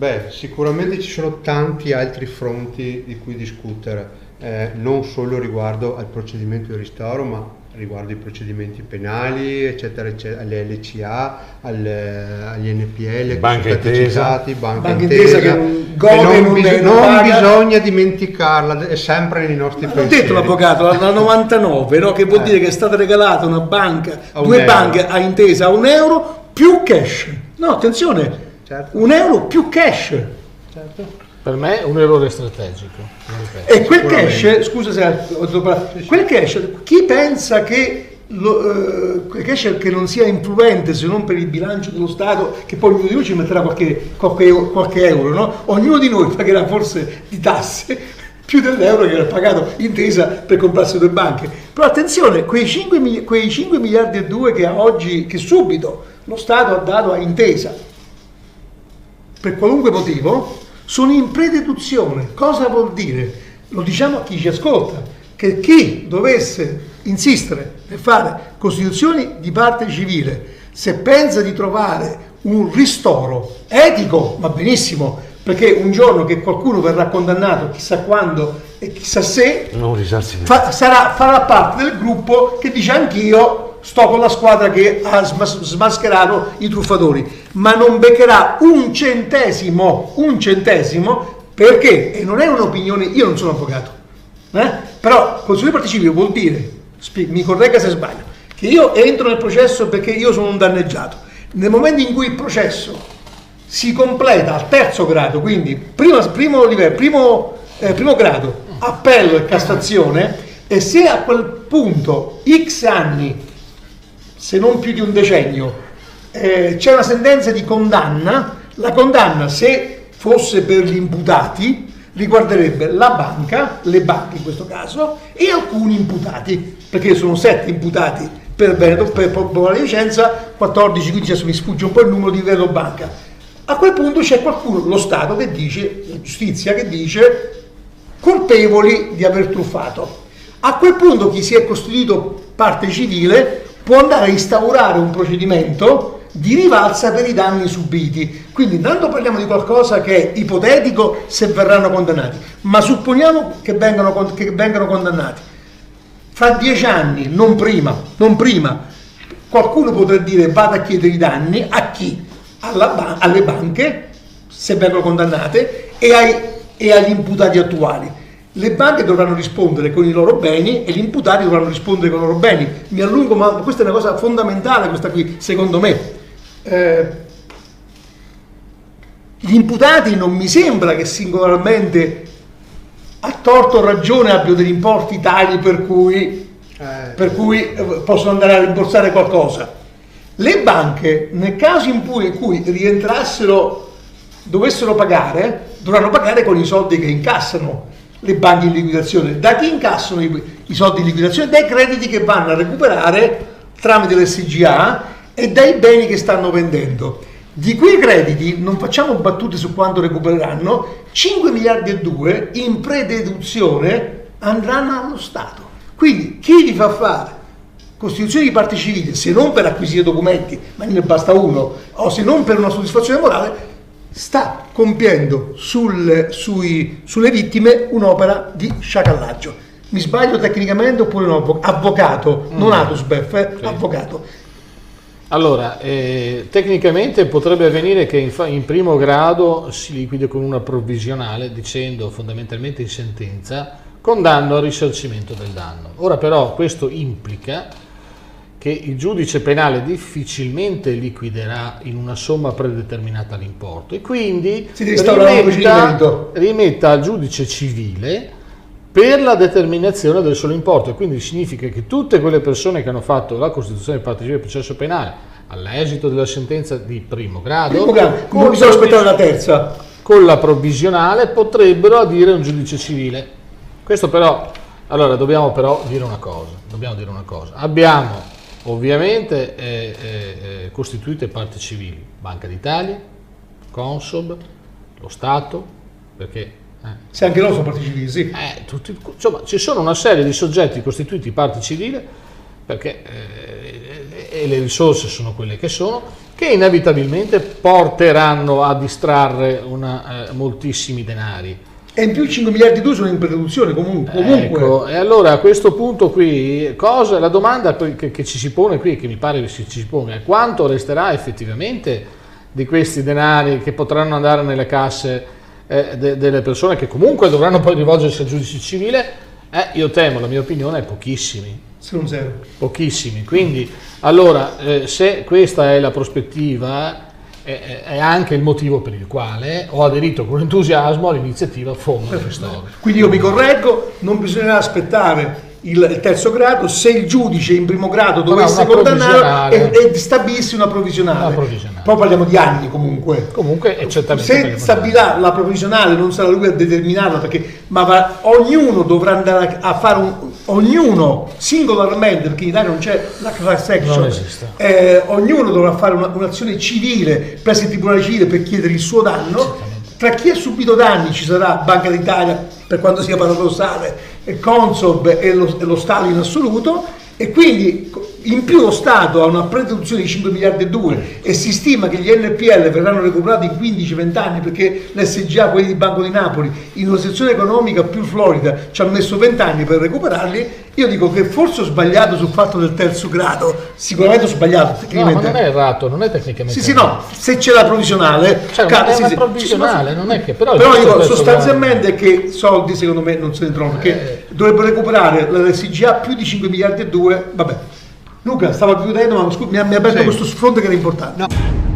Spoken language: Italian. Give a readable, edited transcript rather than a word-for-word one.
Beh, sicuramente ci sono tanti altri fronti di cui discutere, non solo riguardo al procedimento di ristoro, ma riguardo i procedimenti penali, eccetera, eccetera, alle LCA, agli NPL, Banca Intesa, Banca Intesa che non bisogna dimenticarla, è sempre nei nostri pensieri. L'ho detto l'avvocato, dal 99, no? Che vuol dire che è stata regalata una banca, due banche a Intesa a €1 più cash. No, attenzione, certo. €1 più cash. Certo. Per me è un errore strategico. E quel cash, scusa se quel cash, chi pensa che quel cash che non sia influente se non per il bilancio dello Stato, che poi ognuno di noi ci metterà qualche euro, no? Ognuno di noi pagherà forse di tasse più dell'euro che era pagato Intesa per comprarsi due banche. Però attenzione, quei 5 miliardi e 2 che oggi, che subito lo Stato ha dato a Intesa, per qualunque motivo, sono in prededuzione. Cosa vuol dire? Lo diciamo a chi ci ascolta, che chi dovesse insistere nel fare costituzioni di parte civile, se pensa di trovare un ristoro etico, va benissimo, perché un giorno che qualcuno verrà condannato, chissà quando e chissà se, farà parte del gruppo che dice anch'io sto con la squadra che ha smascherato i truffatori, ma non beccherà un centesimo, perché, e non è un'opinione, io non sono avvocato, però consiglio di parte civile vuol dire, mi corregga se sbaglio, che io entro nel processo perché io sono un danneggiato. Nel momento in cui il processo si completa al terzo grado, quindi primo grado, appello e Cassazione, e se a quel punto X anni, se non più di un decennio, c'è una sentenza di condanna, la condanna, se fosse per gli imputati, riguarderebbe la banca, le banche in questo caso, e alcuni imputati, perché sono 7 imputati per Veneto, per Popolare di Vicenza, 14, quindi adesso mi sfugge un po' il numero di Veneto Banca. A quel punto c'è qualcuno, lo Stato, che dice, la giustizia che dice, colpevoli di aver truffato. A quel punto chi si è costituito parte civile può andare a instaurare un procedimento di rivalsa per i danni subiti. Quindi intanto parliamo di qualcosa che è ipotetico se verranno condannati, ma supponiamo che vengano condannati. Fra 10 anni, non prima, qualcuno potrà dire vado a chiedere i danni a chi? Alle banche, se vengono condannate, e agli imputati attuali. Le banche dovranno rispondere con i loro beni e gli imputati dovranno rispondere con i loro beni. Mi allungo, ma questa è una cosa fondamentale, questa qui, secondo me. Gli imputati non mi sembra che singolarmente, a torto o ragione, abbiano degli importi tali per cui possono andare a rimborsare qualcosa. Le banche, nel caso in cui dovessero pagare, dovranno pagare con i soldi che incassano le banche in liquidazione. Da chi incassano i soldi in liquidazione? Dai crediti che vanno a recuperare tramite l'SGA e dai beni che stanno vendendo. Di quei crediti, non facciamo battute su quanto recupereranno, 5 miliardi e 2 in prededuzione andranno allo Stato. Quindi chi li fa fare costituzione di parte civile, se non per acquisire documenti, ma ne basta uno, o se non per una soddisfazione morale, sta compiendo sulle vittime un'opera di sciacallaggio. Mi sbaglio tecnicamente oppure no? Avvocato, non Atusbef, sì. Avvocato. Allora, tecnicamente potrebbe avvenire che in primo grado si liquidi con una provvisionale, dicendo fondamentalmente in sentenza condanno al risarcimento del danno. Ora però questo implica che il giudice penale difficilmente liquiderà in una somma predeterminata l'importo e quindi rimetta al giudice civile per la determinazione del solo importo, e quindi significa che tutte quelle persone che hanno fatto la costituzione di parte civile del processo penale all'esito della sentenza di primo grado, non bisogna aspettare la terza, con la provvisionale potrebbero adire a un giudice civile. Questo però, allora dobbiamo però dire una cosa, abbiamo ovviamente costituite parti civili, Banca d'Italia, Consob, lo Stato, perché se anche loro sono parti civili, sì. Insomma, ci sono una serie di soggetti costituiti parte civile, perché e le risorse sono quelle che che inevitabilmente porteranno a distrarre moltissimi denari. E in più 5 miliardi di sono in produzione comunque. Ecco, e allora a questo punto qui, la domanda che ci si pone qui, che mi pare che ci pone, è quanto resterà effettivamente di questi denari che potranno andare nelle casse delle persone che comunque dovranno poi rivolgersi al giudice civile. Io temo, la mia opinione è pochissimi. Se non zero. Pochissimi, quindi allora se questa è la prospettiva, è anche il motivo per il quale ho aderito con entusiasmo all'iniziativa Fondo Ristoro. Quindi io mi correggo, non bisognerà aspettare il terzo grado se il giudice in primo grado dovesse condannare e stabilissi una provvisionale. Poi parliamo di anni comunque. Comunque è certamente. Se stabilà la provvisionale non sarà lui a determinarla, ma ognuno dovrà andare a fare ognuno singolarmente, perché in Italia non c'è la class action, non esiste. Ognuno dovrà fare un'azione civile presso il tribunale civile per chiedere il suo danno. Tra chi ha subito danni ci sarà Banca d'Italia, per quanto sia paradossale, Consob e lo Stato in assoluto, e quindi in più lo Stato ha una prededuzione di 5 miliardi e 2 e si stima che gli NPL verranno recuperati in 15-20 anni, perché l'SGA, quelli di Banco di Napoli, in una situazione economica più florida ci ha messo 20 anni per recuperarli. Io dico che forse ho sbagliato sul fatto del terzo grado, sicuramente ho sbagliato tecnicamente. No, ma non è errato, non è tecnicamente sì, no, se c'è la provvisionale, è una provvisionale, non è che però dico sostanzialmente è che soldi secondo me non se ne trovano, perché dovrebbero recuperare l'SGA più di 5 miliardi e 2, vabbè. Luca stava chiudendo, ma mi ha aperto questo sfronte che era importante. No.